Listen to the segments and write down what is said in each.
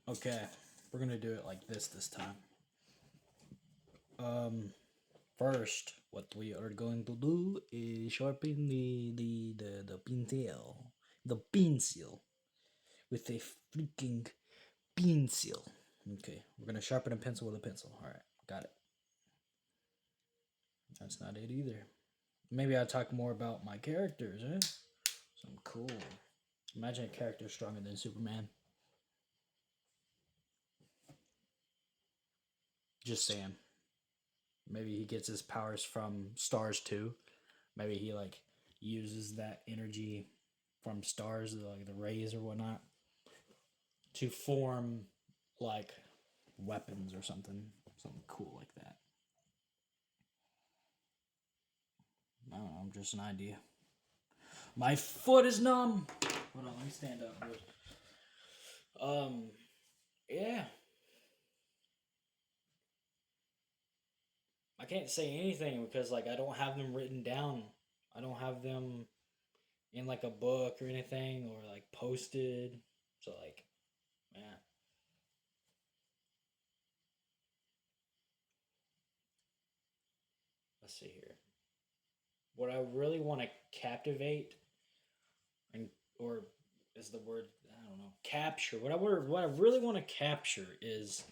Okay, we're gonna do it like this time. First, what we are going to do is sharpen the pintail, the pencil, with a freaking pencil. Okay, we're gonna sharpen a pencil with a pencil. All right, got it. That's not it either. Maybe I'll talk more about my characters, eh? Some cool. Imagine a character stronger than Superman. Just saying. Maybe he gets his powers from stars too. Maybe he like uses that energy from stars, like the rays or whatnot, to form like weapons or something cool like that. I don't know, just an idea. My foot is numb. Hold on, let me stand up. Um, yeah, I can't say anything because like I don't have them written down. I don't have them in like a book or anything or like posted. So like, man, let's see here. What I really want to captivate and or is the word I don't know capture. What I really want to capture is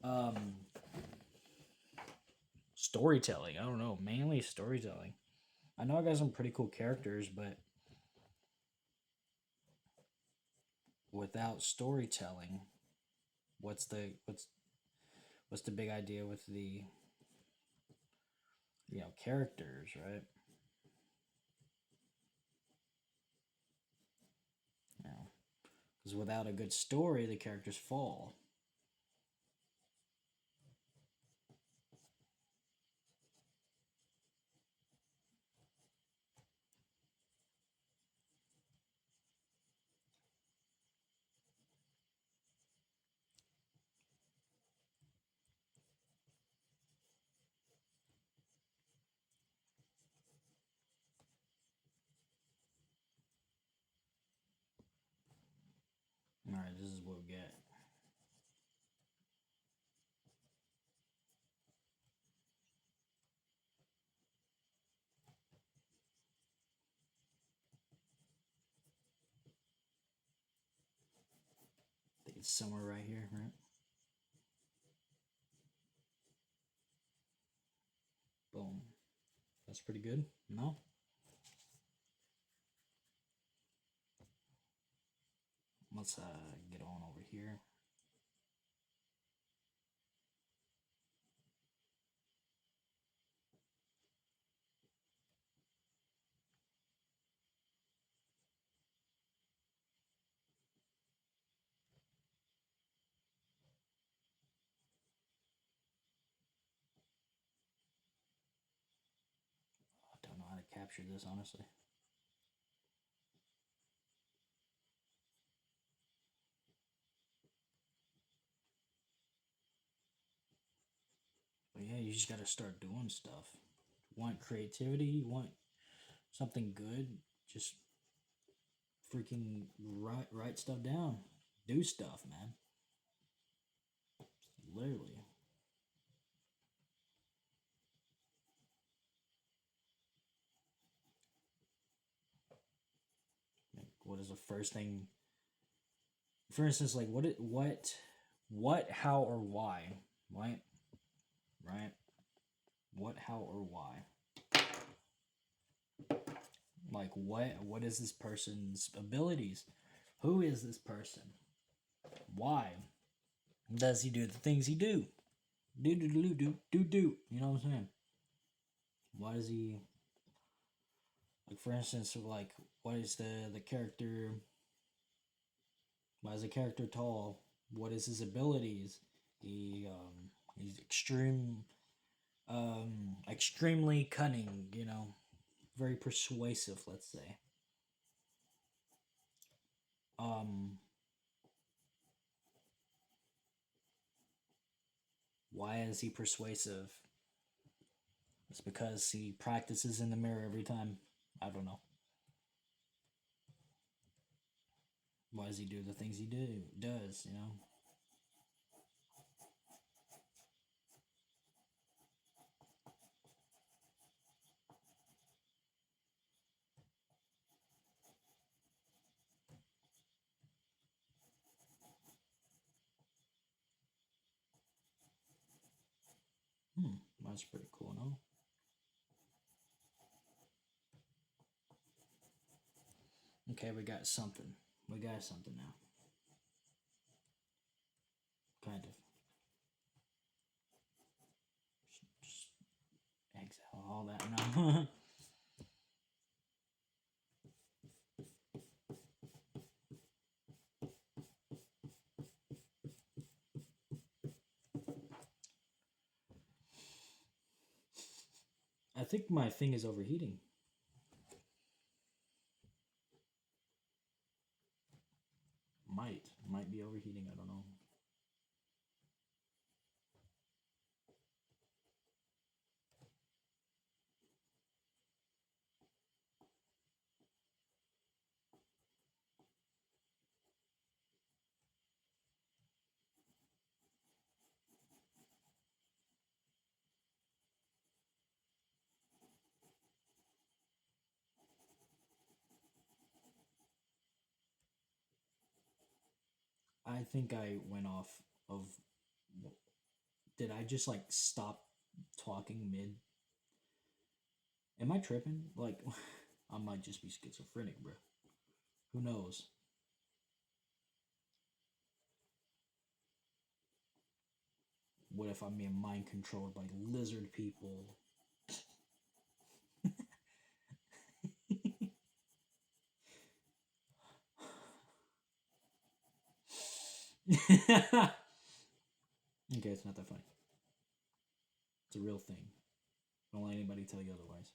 um storytelling. I don't know, mainly storytelling. I know I got some pretty cool characters, but without storytelling, what's the what's what's the big idea with the characters, right? You know, because without a good story, the characters fall. All right, this is what we get. I think it's somewhere right here, right? Boom. That's pretty good. No? Let's get on over here. I don't know how to capture this honestly. But yeah, you just gotta start doing stuff. Want creativity? You want something good? Just freaking write stuff down. Do stuff, man. Literally. Like, what is the first thing? For instance, like what, how, or why? Right, right. What, how, or why? Like what is this person's abilities? Who is this person? Why does he do the things he do? Do. You know what I'm saying? Why does he like? For instance, like what is the character? Why is the character tall? What is his abilities? He's extremely cunning. Very persuasive. Let's say. Um, why is he persuasive? It's because he practices in the mirror every time. I don't know. Why does he do the things he does? You know. That's pretty cool, no? Okay, we got something. We got something now. Kind of. Just exhale all that now. I think my thing is overheating. Might be overheating. I don't know. I think I went off of. Did I just like stop talking mid? Am I tripping? Like, I might just be schizophrenic, bro. Who knows? What if I'm being mind controlled by lizard people? Okay, it's not that funny. It's a real thing. Don't let anybody tell you otherwise.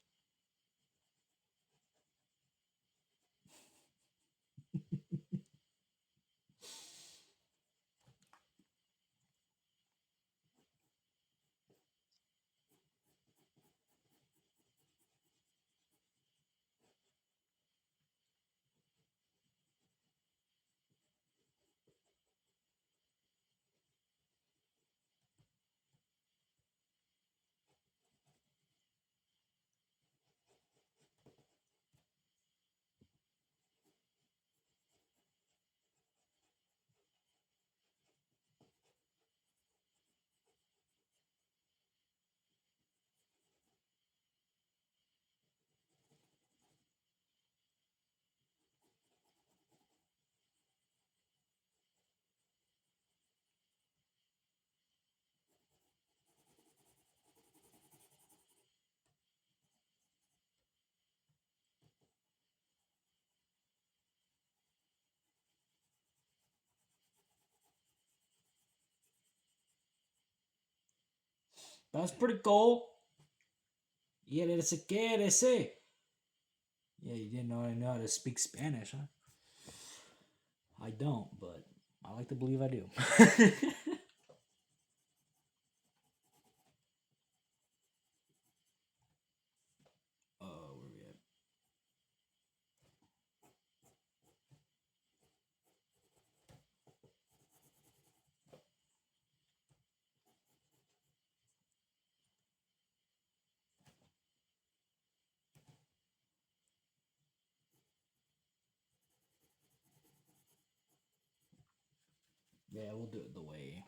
That's pretty cool. Yeah, that's a kid, I say. Yeah, you didn't know how to speak Spanish, huh? I don't, but I like to believe I do. Where we at? Yeah, we'll do it the way.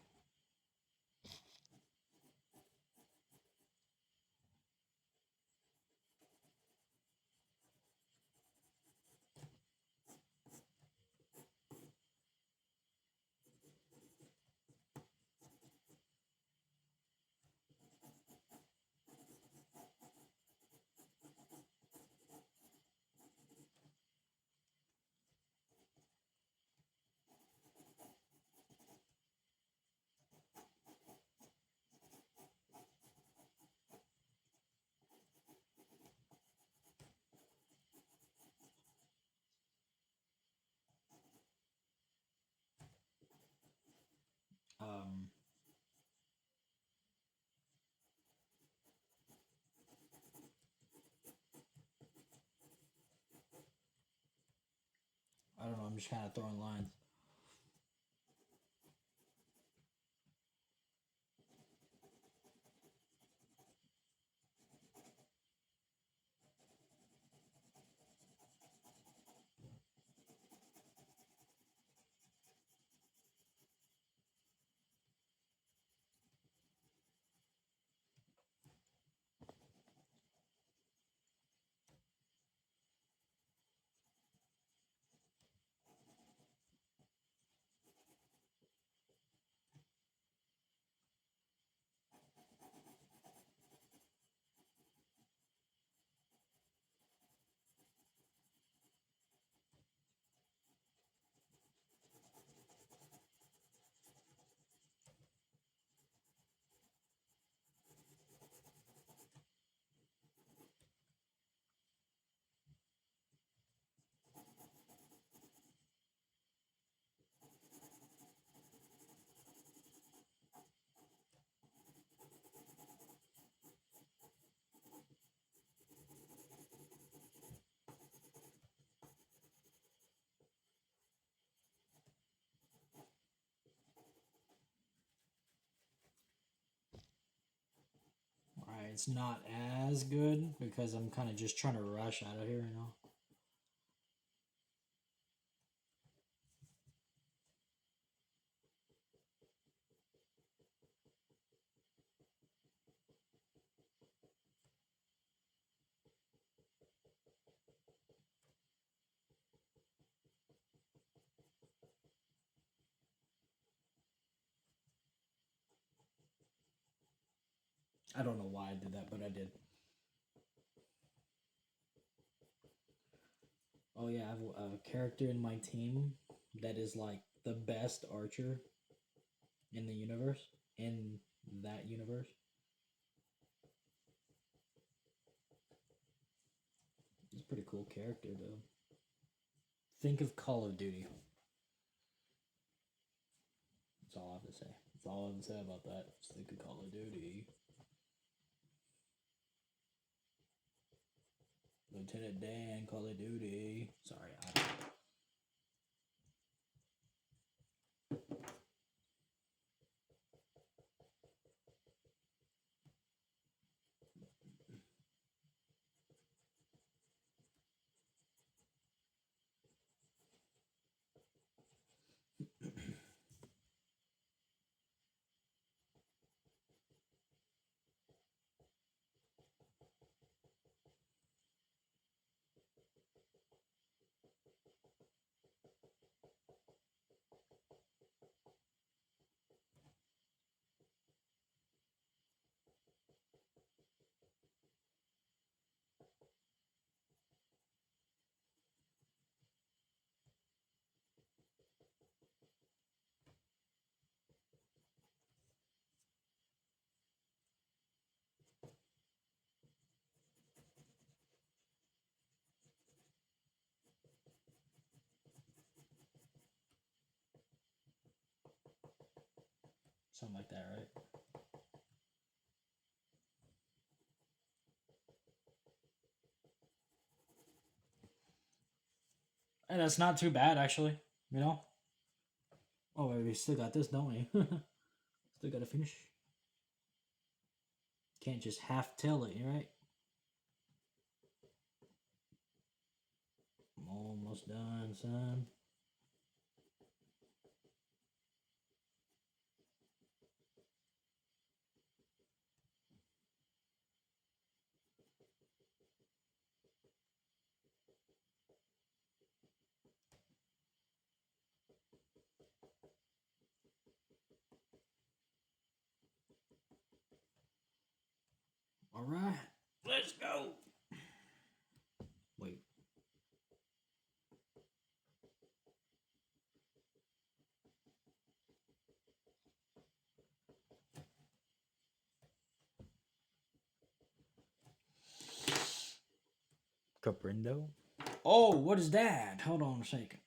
just kind of throwing lines. Alright, it's not as good because I'm kind of just trying to rush out of here, you know? I don't know why I did that, but I did. Oh yeah, I have a character in my team that is like the best archer in the universe, in that universe. He's a pretty cool character, though. Think of Call of Duty. That's all I have to say. That's all I have to say about that. Just think of Call of Duty. Lieutenant Dan, Call of Duty. Sorry, I. Something like that, right? And that's not too bad, actually. You know? Oh, wait, we still got this, don't we? Still gotta finish. Can't just half tell it, right? I'm almost done, son. All right, let's go. Wait. Caprindo? Oh, what is that? Hold on a second.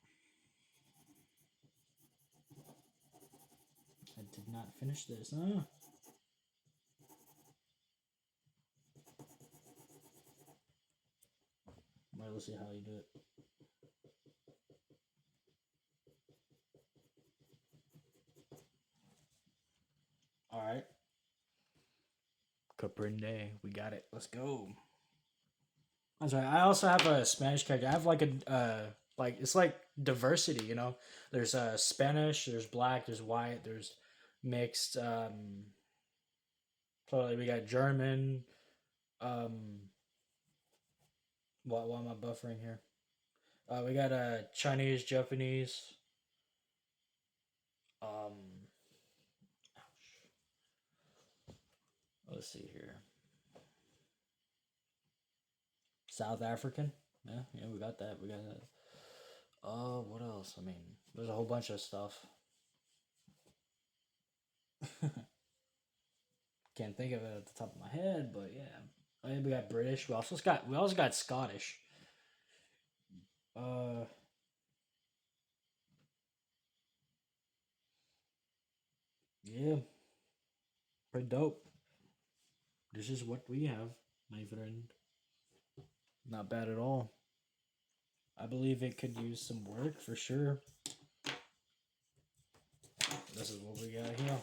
I did not finish this, huh? Alright, let's see how you do it. Caprende. We got it. Let's go. That's right. I also have a Spanish character. I have like a like it's like diversity. You know, there's Spanish, there's black, there's white, there's mixed. So like, we got German. Um, why am I buffering here? We got Chinese, Japanese. Um, let's see here. South African. Yeah, yeah, we got that. We got that. What else? I mean, there's a whole bunch of stuff. Can't think of it at the top of my head, but yeah. I mean, we got British. We also got Scottish. Uh, yeah, pretty dope. This is what we have, my friend. Not bad at all. I believe it could use some work for sure. This is what we got here.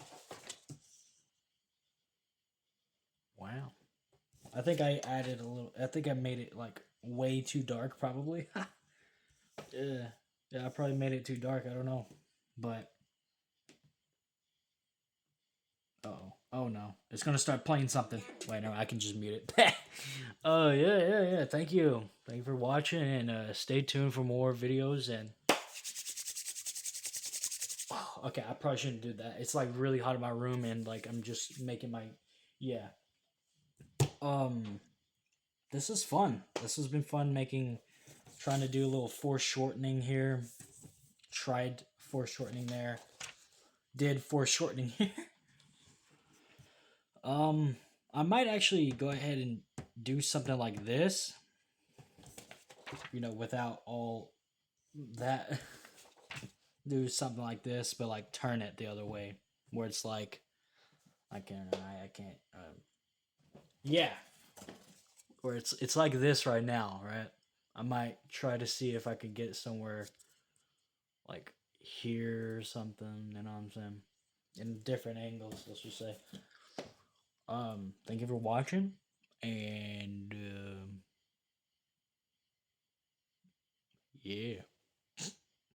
Wow. I think I added a little. I think I made it like way too dark, probably. Yeah, yeah. I probably made it too dark. I don't know, but oh, oh no, it's gonna start playing something. Wait, no, I can just mute it. Oh yeah, yeah, yeah. Thank you for watching, and stay tuned for more videos. And oh, okay, I probably shouldn't do that. It's like really hot in my room, and like I'm just making my yeah. Um, this is fun. This has been fun making, trying to do a little foreshortening here. Tried foreshortening there. Did foreshortening here. I might actually go ahead and do something like this. You know, without all that. Do something like this, but like turn it the other way, where it's like I can't. Yeah, where it's like this right now, right? I might try to see if I could get somewhere like here or something. You know what I'm saying? In different angles, let's just say. Thank you for watching, and yeah.